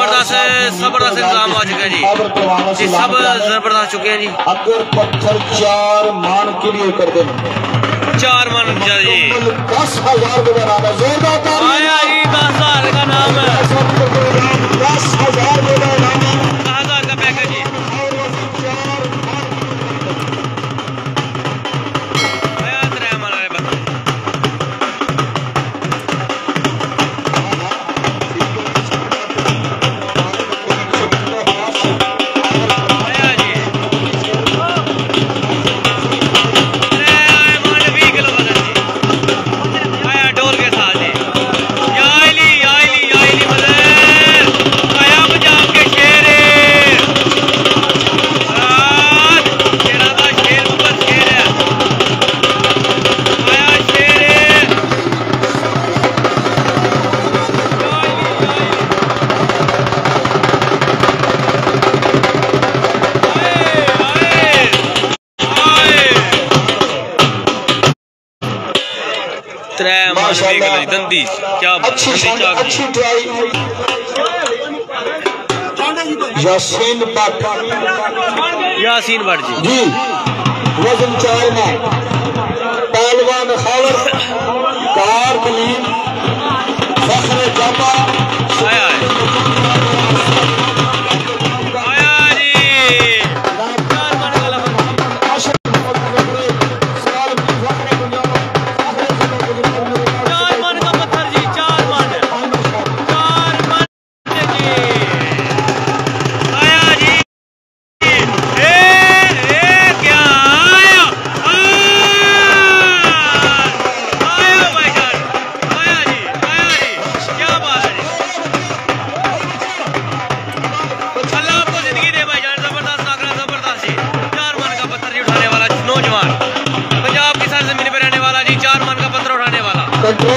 जबरदस्त इंतजाम आ चुका है जी, सब जबरदस्त चुके हैं जी। अगर पत्थर 4 मान के लिए कर दे 4 मन जी 10,000 जोरदार आया जी 10,000 का नाम है, 10,000 10,000 का पैकेज जी। आया 3 मन वाले बंदे दंदी क्या अच्छी ट्राई। यासीन भट्ट जी वजन 4 में पहलवान खावर कार कलीम फखरे जामा आया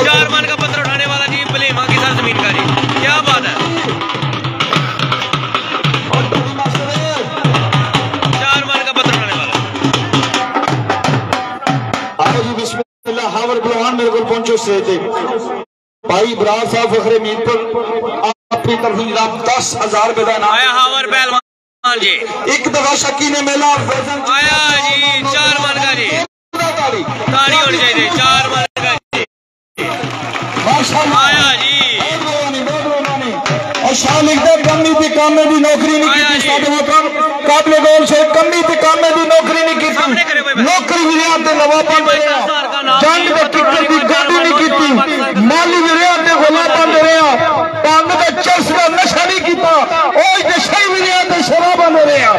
चार मन का पत्थर उठाने वाला जी, बलीमा की सरजमीन का जी, क्या बात है। 4 मन का पत्थर उठाने वाला। आओ जी बिस्मिल्लाह। हावर पहलवान मेरे को पहुंचो से भाई इब्रार साहब फखरे मीर पर अपनी तरफ से 10,000 रुपए का आया। हावर पहलवान जी एक दफा शकी ने मेला आया जी 4 मन का जी, ताड़ी होनी चाहिए 4 मन का आया जी। शाह लिखते कमी थी काम में भी नौकरी नहीं की, काबले गोल से कमी थी काम में भी नौकरी नहीं की, नौकरी विरियात नवाबा दे रहा, जंग के टिक्कर की गाड़ी नहीं की, माली विरियात गुलाबा दे रहा, पांग का चर्च का नशा नहीं किया, ओए नशाई विरियात शराबा दे रहा।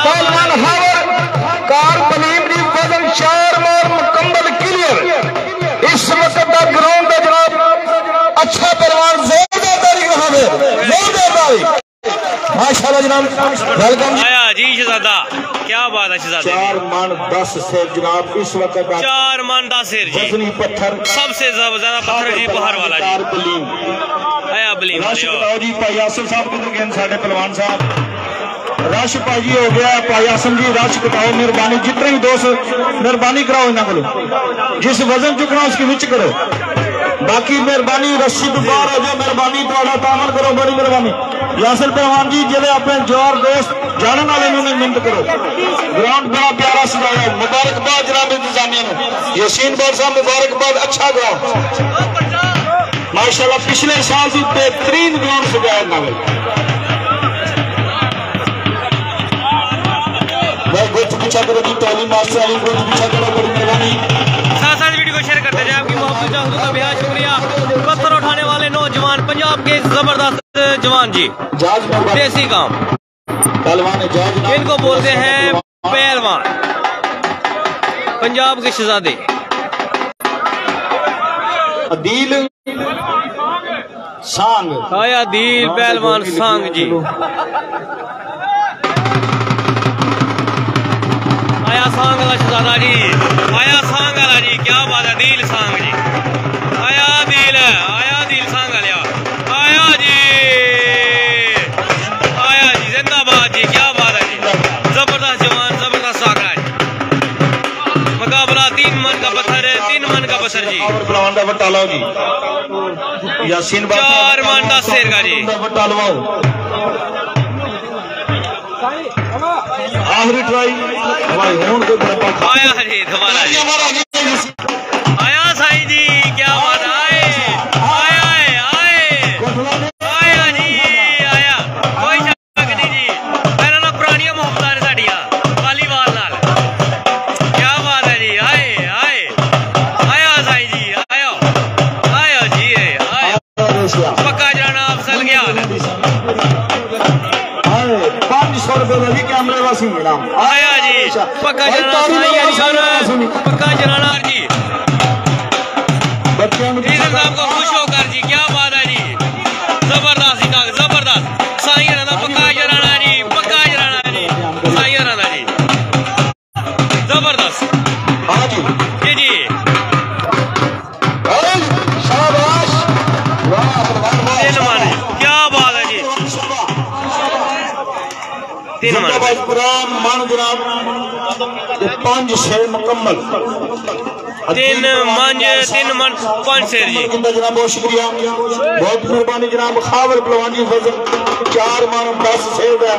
पहलवान हावर कार कलीम दी वजन 4 मार मुकम्मल क्लियर। इस वक्त का ग्राउंड का जनाब अच्छा पहलवान माशाल्लाह जनाब वेलकम आया जी शहजादा, क्या बात है शहजादा। 4 मन 10 से जनाब इस वक्त 4 मन 10 शेर जी, वजनी पत्थर सबसे ज्यादा पत्थर जी बाहर वाला जी। आया बलीम जी भाई आसिफ साहब किधर गए साढ़े पहलवान साहब। रश भाजी हो गया भाई आसम जी, रश कटाओ मेहरबानी, जितने भी दोस्त मेहरबानी कराओ इन्हों को, जिस वजन चुकना उसके विच करो, बाकी मेहरबानी रस्सी तो बाहर हो जाए, मेहरबानी थोड़ा तामल करो, बड़ी मेहरबानी। यासिर पहलवान जी जिले अपने जोर दोस्त जाने वाले उन्होंने मिन्नत करो। ग्राउंड बड़ा प्यारा सजाया, मुबारकबाद जनाब इंतजामिया ने, यासीन भट्ट साहब मुबारकबाद। अच्छा ग्राउंड माशाल्लाह, पिछले साल से बेहतरीन ग्राउंड सजाया इन्होंने। पीछा करो जी, तालीम मास्टर अली को पीछा करो, बड़ी मेहरबानी। साथ वीडियो को शेयर करते जाए, आपकी मोहब्बत चाहूँ का बेहद शुक्रिया। पत्थर उठाने वाले नौजवान पंजाब के जबरदस्त जवान जी, देसी काम पहलवान, इनको बोलते हैं पहलवान, पंजाब के शहजादे। अदील सांग आया दिल पहलवान सांग जी, आया सांग वाला शहजादा जी, आया सांग वाला जी, क्या बात है। दिल सांग जी आया, दिल सांग वाला आया जी, जिंदाबाद जी, क्या बात है जी। जबरदस्त जवान, जबरदस्त सागरा जी। मुकाबला 3 मन का पत्थर है, 3 मन का पत्थर जी। यासीन 4 मन 10 शेर का जी। आखिरी ट्राई आया जी दोबारा जी आया साईं जी क्या बात आए आया जी आया कोई शक नहीं जी मेरा ना पुरानियां मोहब्बतां ने साडियां वालीबाल नाल क्या बात है जी आए आया साईं जी आया जी आया पक्का जाना अफसल गया 500 रुपए का कैमरे वासी इनाम आया जी पक्का जाना पक्का जाना जी इल्जाम को खुश होकर जी क्या बात है जी जबरदस्त जबरदस्त साईं राणा पक्का जराना जी साईं राणा जी जबरदस्त जी शाबाश क्या बात है जी 3 मन जनाब 5 शेर मुकम्मल 3 मन 5 शेर जी जनाब बहुत शुक्रिया बहुत मेहरबानी जनाब खावर पलवानी वजन 4 मन 10 शेर है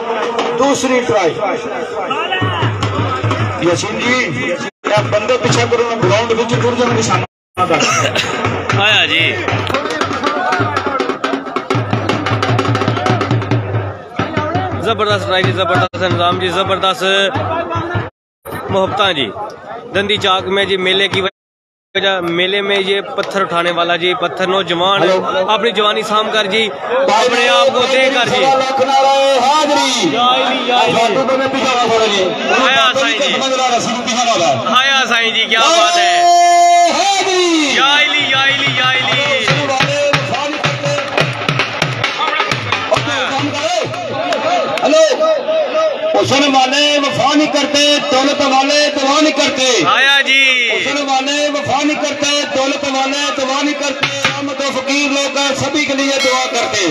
दूसरी ट्राई यासीन जी बंदे पीछे करो ग्राउंड में टुर जाने निशाना आया जी जबरदस्त ट्राई जी जबरदस्त निजाम जी जबरदस्त मोहब्बता जी दंदी चाक में जी मेले की मेले में ये पत्थर उठाने वाला जी पत्थर नौजवान अपनी जवानी साम कर जी अपने आप को दे कर जी आया साईं जी आया साईं जी क्या बात है हुसन वाले वफा नहीं करते दौलत वाले दुआ नहीं करते आया जी हुसन वाले वफा नहीं करते दौलत वाले दुआ नहीं करते हम तो फकीर लोग सभी के लिए दुआ करते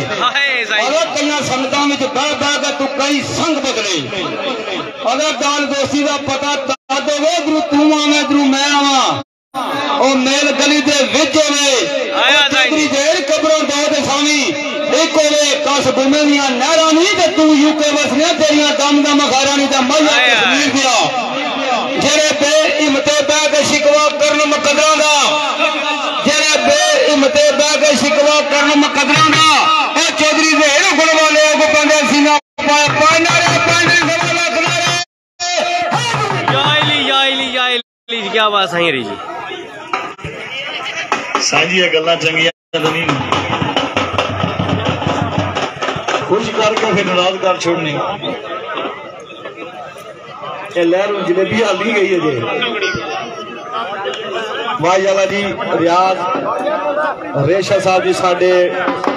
अगर कई संगतों में बह बह कर तू कई संग बदले अगर दाल दोस्ती का पता दोगे गुरु तू आवे गुरु मैं आवा और मेल गली दे विच होवे जेल कब्रों दो ते सावी एक होवे कस बुमे दियां नहरां नहीं ते तू यूके वसने तेरियां दम दम खारा नहीं ते मैया कश्मीर दिया जेरे बे हिम्मते बह के शिकवा करन मुकदरां दा जेरे बे हिम्मते बह के शिकवा करन मुकदरां दा ओ चौधरी दे गुण वाले को पंडे सीना पाए नारे पंडे सवाला किनारे जाइली क्या बात सही रही जी साजी गल्ला चंगियां नहीं खुश करके फिर नाराज कर छोड़ने लहरों जलेबी हाली गई है जी माशाअल्लाह जी रियाज रेशा साहब जी साडे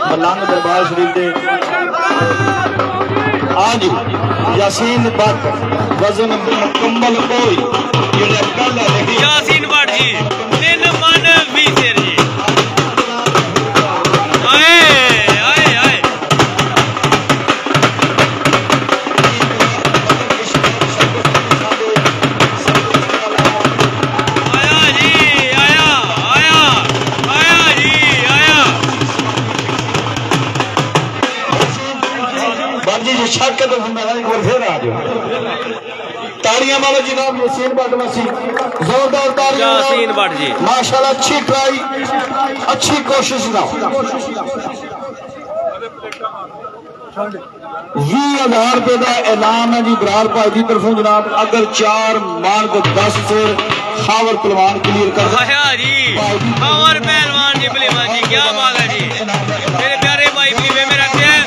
मलंग दरबार शरीफ दे आज यासीन भट्ट वजन मुकम्मल कोई जेड़ा कल है यासीन भट्ट जी 3 मन 20 शेर जी छक्के तो एक बार फिर आ जाओ तालियां वालों जनाब यासीन भट्ट मसी जोरदार तालियां यासीन भट्ट जी माशाल्लाह अच्छी ट्राई अच्छी कोशिश ना 20,000 रुपए का ऐलान है जी बरार भाई की तरफों जनाब अगर 4 मार्ग 10 से खावर पहलवान क्लियर कर जी खावर पहलवान जी पहलवान जी क्या बात है जी मेरे प्यारे भाई पीवे में रखते हैं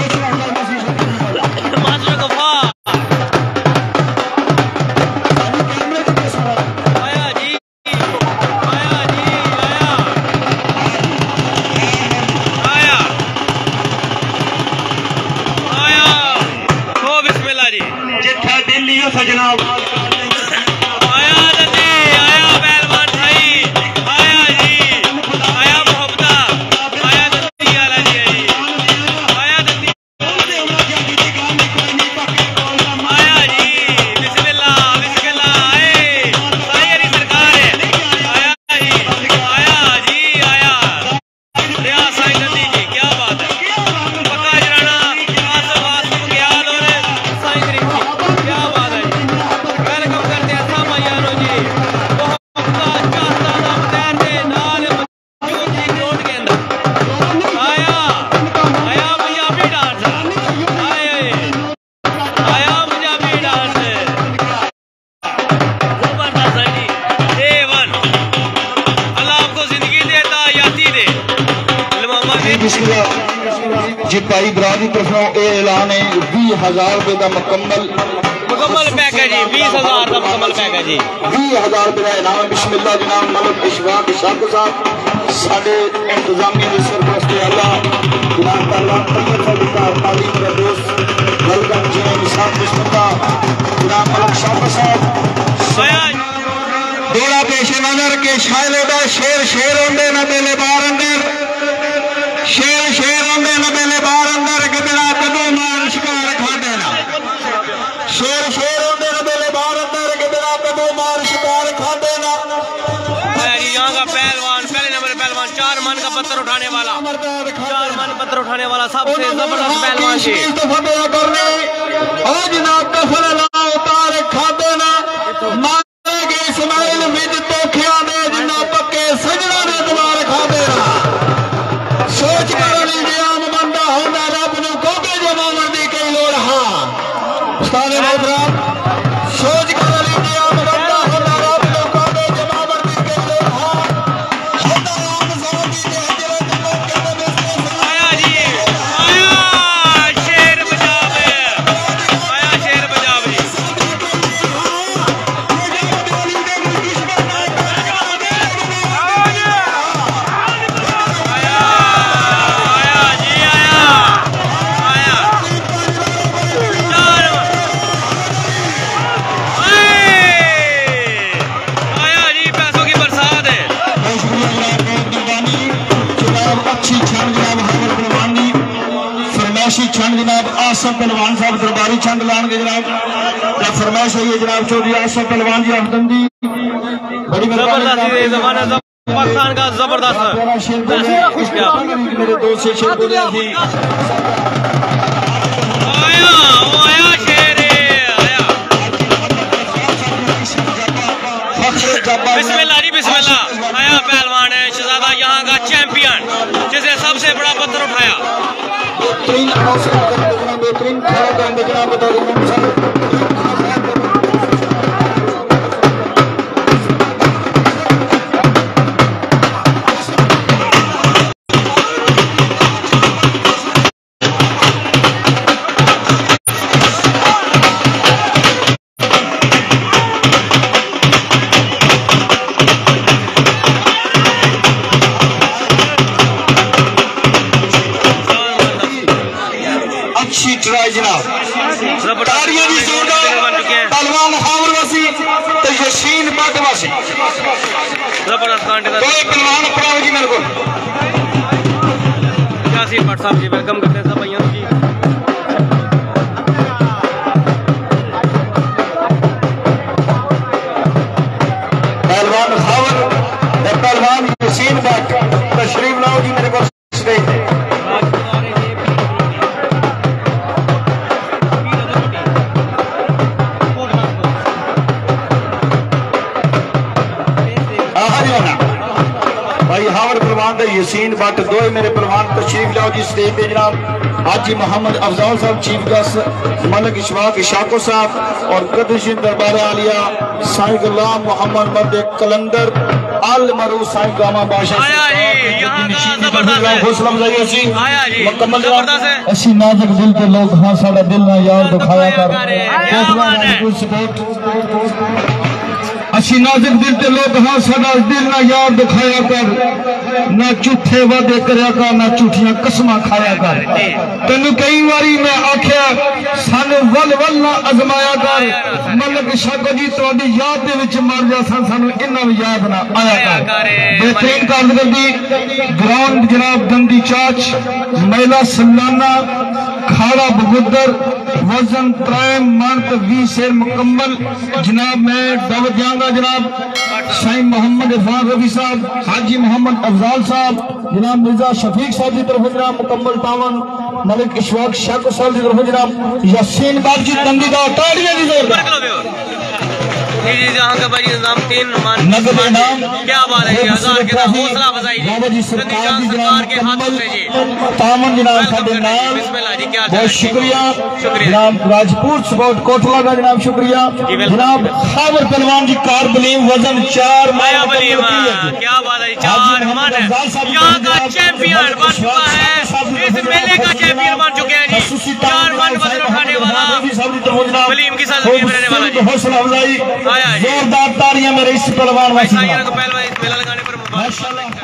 जनाब आया दंदी आया पहलवान भाई आया जी आया मोहब्बता आया दंदी वाला जी आया दंदी आया जी बिस्मिल्लाह बिस्मिल्लाह आए साईं सरकार है आया जी आया रियाज साईं ऐलान है 20,000 रुपए का मुकम्मल पैक है जी, 20,000 का मुकम्मल पैक है जी, 20,000 रुपए का इनाम। बिस्मिल्लाह जनाब मलिक इशफाक शाह साहब साडे इंतजामिया के सरपरस्त आला जनाब पहलवान तैयब साहब का तालीम का दोस्त वेलकम जी निशान बिस्मिल्लाह जनाब मलिक शाह साहब दौड़ा पेश नजर के शायले दा शेर शेर होंदे न बेले बार अंदर शेर शेर होंदे न बेले बार अंदर गदड़ा कदों मार शिकार खाते ना शेर शेर होंदे न बेले बार अंदर गदड़ा कदों मार शिकार खाते ना। यहाँ का पहलवान पहले नंबर पहलवान 4 मन का पत्थर उठाने वाला, 4 मन पत्थर उठाने वाला सबसे जबरदस्त पहलवान जी और जनाब कफल उतार खाते ना मारेगे इस्माइल विद तोखिया ने जिन्ना पक्के सजना ने द्वार खाते ना सोच कर आम बंदा होंदा रब नूं कोके जमावन दी कई लोड़ हां उस्ताद मोहतरम सोच कर आम बंदा होंदा रब नूं कोके जमावन दी कई लोड़ हां होंदा आम ज़मानी दे हजरत मौके दे बेसे आया जी, आया शेर पंजाब, आया शेर पंजाब जी, छंद जनाब आसफ पहलवान साहब दरबारी छंद लाएंगे जनाब फरमाइश है जनाब चौधरी आसफ पहलवान जी अहमदी बड़ी पाकिस्तान का जबरदस्त मेरे दोस्त से शेर बोले थी आया शेर आया बिस्मिल्लाह जी बिस्मिल्लाह आया पहलवान है शहजादा यहाँ का चैंपियन जिसे सबसे बड़ा पत्थर उठाया बेहतरीन खड़ा करने जनाब बता पहलवान हावर वसी तो यशीन बट वसी जबरदस्त कांटे का पहलवान अपना जी मेरे को यासीन भट्ट साहब जी वेलकम करते हैं सब भाइयों की पहलवान हावर पहलवान यशीन बट तशरीफ लाओ जी मेरे को स्टेज पे भाई हावर पहलवान का यसीन बट दो मेरे पहलवान तशरीफ लाओ जी स्टेज पे जनाब हाजी मोहम्मद अफजाल साहब चीफ गेस्ट मलिक इशफाक शाको साहब और कदशिन दरबार आलिया साईं गुलाम मोहम्मद मर्द कलंदर अल मरू साईं गामा बादशाह मुकम्मल ऐसी नाजुक दिल के लोग हाँ साडा दिल ना यार दुखाया कर असी नाजुक दिल के लोग हाँ साडा दिल ना यार दुखाया कर ना झूठे वादे करया कर ना झूठियां कसमां खाया कर तेन कई बारी मैं आख्या सानू वल वल ना अजमाया कर मलिक शाको जी तुहाडी याद दे विच मर जा सानू इन्ना भी याद ना आया कर बेहतरीन कारकर्दगी ग्राउंड जनाब दंदी चाच महिला सलाना खाड़ा बगुदर वजन 3 मन 20 शेर मुकम्मल जनाब मैं दावत जाऊंगा जनाब साईं मोहम्मद इरफान रफी साहब हाजी मोहम्मद अफजाल साहब जनाब मिर्जा शफीक साहब की तरफ जनाब मुकम्मल 52 मलिक इशफाक शाको साहब की तरफ जनाब यासीन बाजी दंदीदा ताड़ियां की जोर जहाँ का भाई नाम 3 मान क्या बात है 1000 के हौसला अफजाई सरकार के हाथों से जी तामन जनाब साडे नाल बिस्मिल्लाह जी क्या बहुत शुक्रिया जनाब राजपूत स्पोर्ट कोटला का जनाब शुक्रिया जनाब खावर पहलवान जी कार बलीम वजन 4 माया बलीम क्या बात है 4 मन यहाँ का चैंपियन बन चुका है इस मेले का चैंपियन बन चुके हैं जी वलीम के साथ वीर रहने वाला जी, हौसला अफजाई, आया जी, जोरदार तालियां मेरे इस पहलवान भाई साइयों को पहलवान मेला लगाने पर मुबारक।